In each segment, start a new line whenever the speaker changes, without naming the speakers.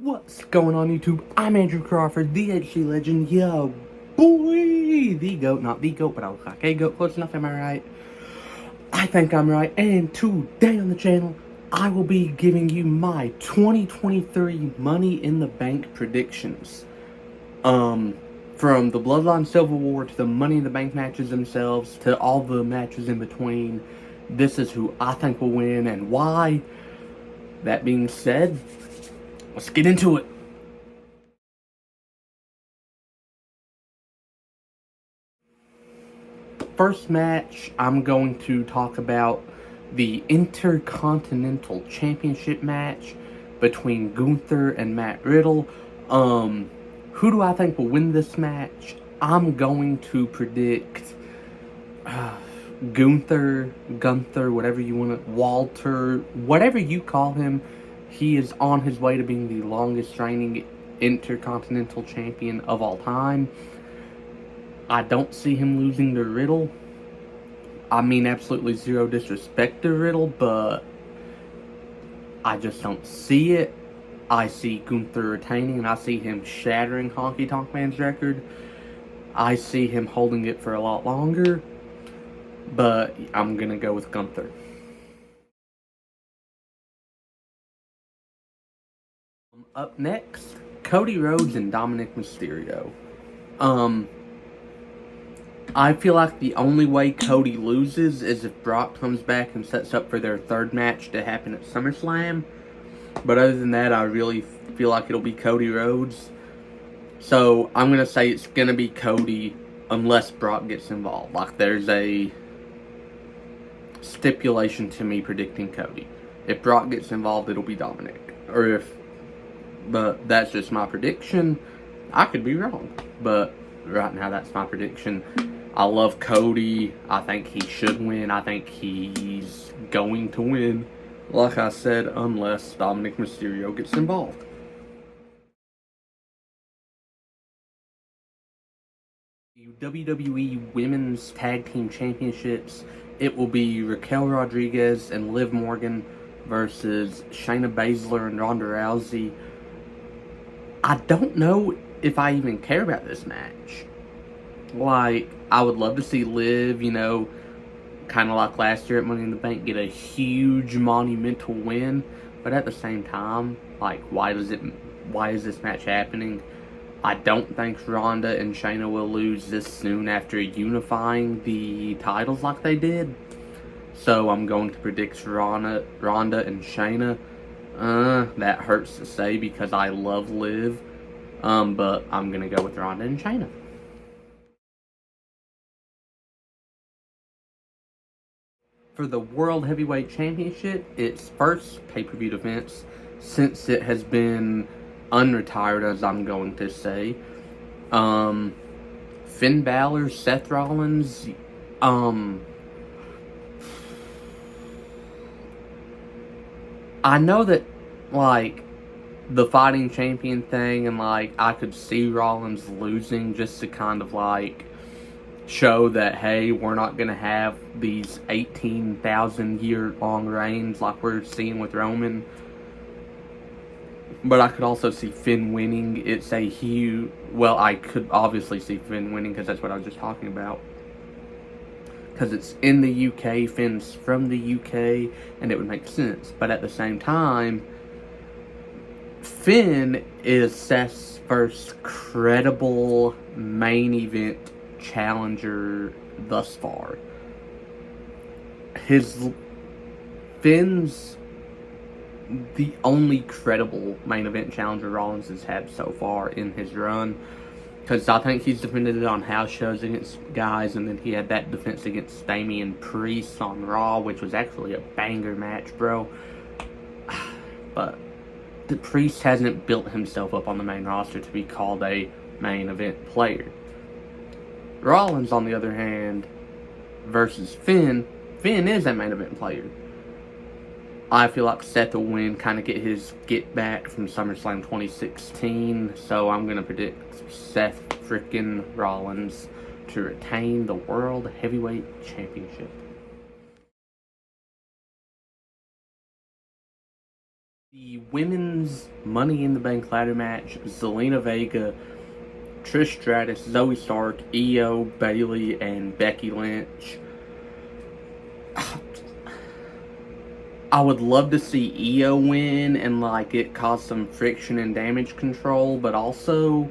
What's going on YouTube? I'm Andrew Crawford, the HG Legend, yo boy! The GOAT, not the GOAT, but I look like a GOAT, close enough, am I right? I think I'm right, and today on the channel, I will be giving you my 2023 Money in the Bank predictions. From the Bloodline Civil War to the Money in the Bank matches themselves, to all the matches in between, this is who I think will win and why. That being said, let's get into it. First match, I'm going to talk about the Intercontinental Championship match between Gunther and Matt Riddle. Who do I think will win this match? I'm going to predict Gunther, whatever you want to, Walter, whatever you call him. He is on his way to being the longest reigning Intercontinental Champion of all time. I don't see him losing to Riddle. I mean, absolutely zero disrespect to Riddle, but I just don't see it. I see Gunther retaining, and I see him shattering Honky Tonk Man's record. I see him holding it for a lot longer, but I'm going to go with Gunther. Up next, Cody Rhodes and Dominic Mysterio. I feel like the only way Cody loses is if Brock comes back and sets up for their third match to happen at SummerSlam. But other than that, I really feel like it'll be Cody Rhodes. So I'm going to say it's going to be Cody unless Brock gets involved. Like, there's a stipulation to me predicting Cody. If Brock gets involved, it'll be Dominic. But that's just my prediction. I could be wrong. But right now, that's my prediction. I love Cody. I think he should win. I think he's going to win. Like I said, unless Dominic Mysterio gets involved. WWE Women's Tag Team Championships. It will be Raquel Rodriguez and Liv Morgan versus Shayna Baszler and Ronda Rousey. I don't know if I even care about this match. Like, I would love to see Liv, kind of like last year at Money in the Bank, get a huge monumental win. But at the same time, like, why is this match happening? I don't think Ronda and Shayna will lose this soon after unifying the titles like they did. So I'm going to predict Ronda and Shayna. That hurts to say because I love Liv. But I'm going to go with Ronda and Shayna. For the World Heavyweight Championship, its first pay-per-view defense since it has been unretired, as I'm going to say. Finn Balor, Seth Rollins. I know that, like, the fighting champion thing, and, like, I could see Rollins losing just to kind of, like, show that, hey, we're not going to have these 18,000-year-long reigns like we're seeing with Roman. But I could also see Finn winning. It's a huge... Well, I could obviously see Finn winning because that's what I was just talking about. Because it's in the UK, Finn's from the UK, and it would make sense. But at the same time, Finn is Seth's first credible main event challenger thus far. Finn's the only credible main event challenger Rollins has had so far in his run, because I think he's defended it on house shows against guys, and then he had that defense against Damian Priest on Raw, which was actually a banger match, bro. But the Priest hasn't built himself up on the main roster to be called a main event player. Rollins, on the other hand, versus Finn is a main event player. I feel like Seth will win, kind of get his get back from SummerSlam 2016. So I'm going to predict Seth frickin' Rollins to retain the World Heavyweight Championship. The women's Money in the Bank ladder match: Zelina Vega, Trish Stratus, Zoe Stark, Io, Bayley, and Becky Lynch. I would love to see Io win and like it cause some friction and damage control, but also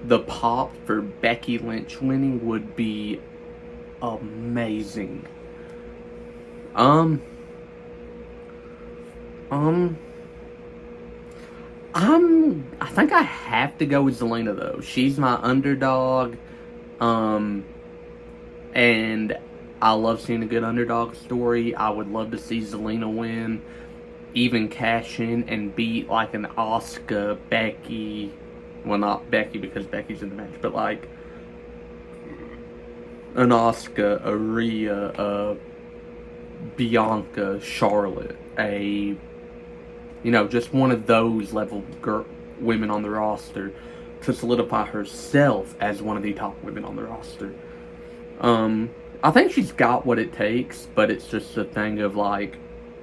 the pop for Becky Lynch winning would be amazing. I think I have to go with Zelina though. She's my underdog. And I love seeing a good underdog story. I would love to see Zelina win, even cash in and beat like an Asuka, Becky. Well, not Becky because Becky's in the match, but like an Asuka, a Rhea, a Bianca, Charlotte, just one of those level women on the roster to solidify herself as one of the top women on the roster. I think she's got what it takes, but it's just a thing of like,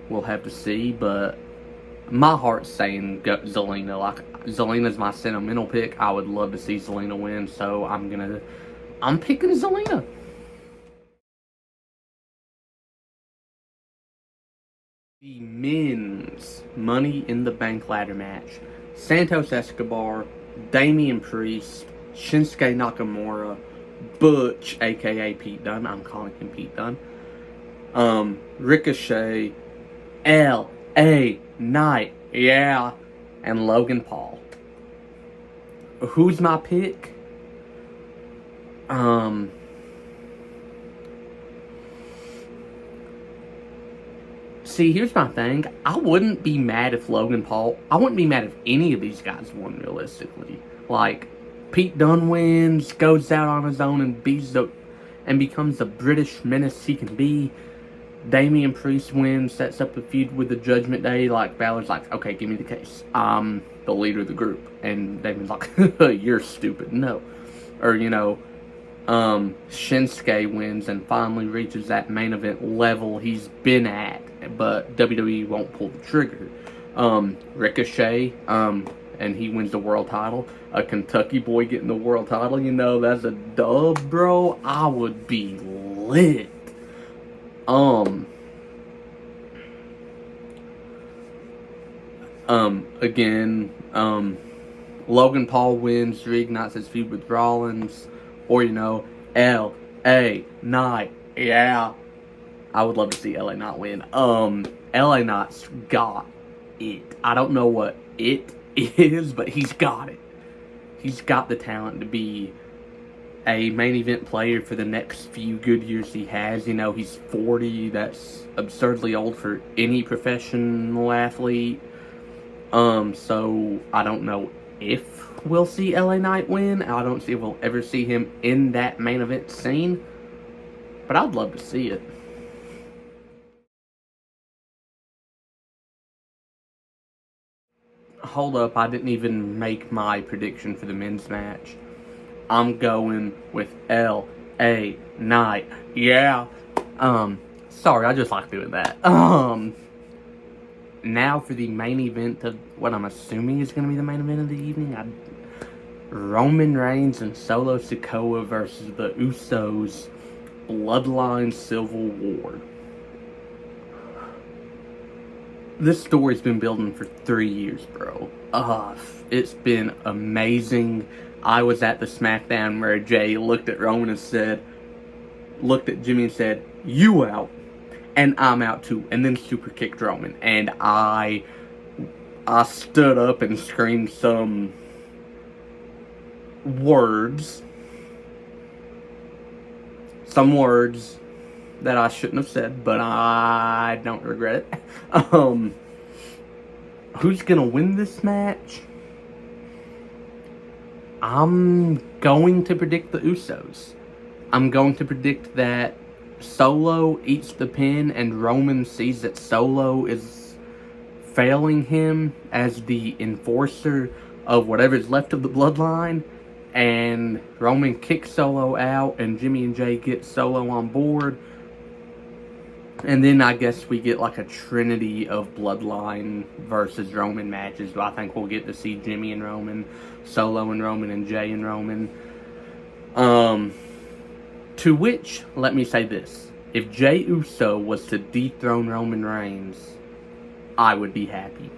we'll have to see. But my heart's saying Zelina. Like, Zelina's my sentimental pick. I would love to see Zelina win, so I'm picking Zelina. The men's Money in the Bank ladder match: Santos Escobar, Damian Priest, Shinsuke Nakamura, Butch, aka Pete Dunne. I'm calling him Pete Dunne. Ricochet, L.A. Knight, yeah, and Logan Paul. Who's my pick? See, here's my thing. I wouldn't be mad if Logan Paul... I wouldn't be mad if any of these guys won, realistically. Like, Pete Dunne wins, goes out on his own and becomes the British menace he can be. Damian Priest wins, sets up a feud with the Judgment Day. Like, Balor's like, okay, give me the case. I'm the leader of the group. And Damian's like, you're stupid. No. Or, Shinsuke wins and finally reaches that main event level he's been at, but WWE won't pull the trigger. Ricochet, and he wins the world title. A Kentucky boy getting the world title, that's a dub, bro. I would be lit. Logan Paul wins, reignites his feud with Rollins. Or, L.A. Knight. Yeah. I would love to see L.A. Knight win. L.A. Knight's got it. I don't know what it is, but he's got it. He's got the talent to be a main event player for the next few good years he has. He's 40. That's absurdly old for any professional athlete. So I don't know if we'll see LA Knight win. I don't see if we'll ever see him in that main event scene, but I'd love to see it. Hold up, I didn't even make my prediction for the men's match. I'm going with LA Knight. Yeah. Sorry, I just like doing that. Now for the main event of what I'm assuming is going to be the main event of the evening. Roman Reigns and Solo Sikoa versus the Usos. Bloodline Civil War. This story's been building for 3 years, bro. It's been amazing. I was at the SmackDown where Jay looked at Roman and looked at Jimmy and said, "You out, and I'm out too," and then super kicked Roman. And I stood up and screamed some words that I shouldn't have said, but I don't regret it. Who's gonna win this match? I'm going to predict the Usos. I'm going to predict that Solo eats the pin and Roman sees that Solo is failing him as the enforcer of whatever's left of the bloodline, and Roman kicks Solo out and Jimmy and Jay get Solo on board. And then I guess we get like a trinity of Bloodline versus Roman matches. I think we'll get to see Jimmy and Roman, Solo and Roman, and Jay and Roman. To which, let me say this. If Jey Uso was to dethrone Roman Reigns, I would be happy.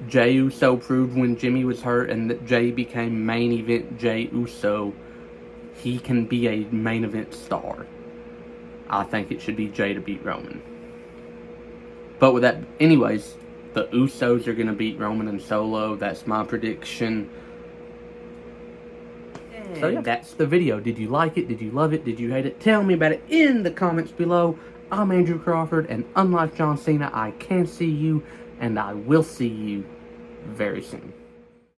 Jey Uso proved when Jimmy was hurt and that Jey became main event Jey Uso, he can be a main event star. I think it should be Jey to beat Roman. But with that, anyways, the Usos are going to beat Roman and Solo. That's my prediction. So yeah, that's the video. Did you like it? Did you love it? Did you hate it? Tell me about it in the comments below. I'm Andrew Crawford, and unlike John Cena, I can see you, and I will see you very soon.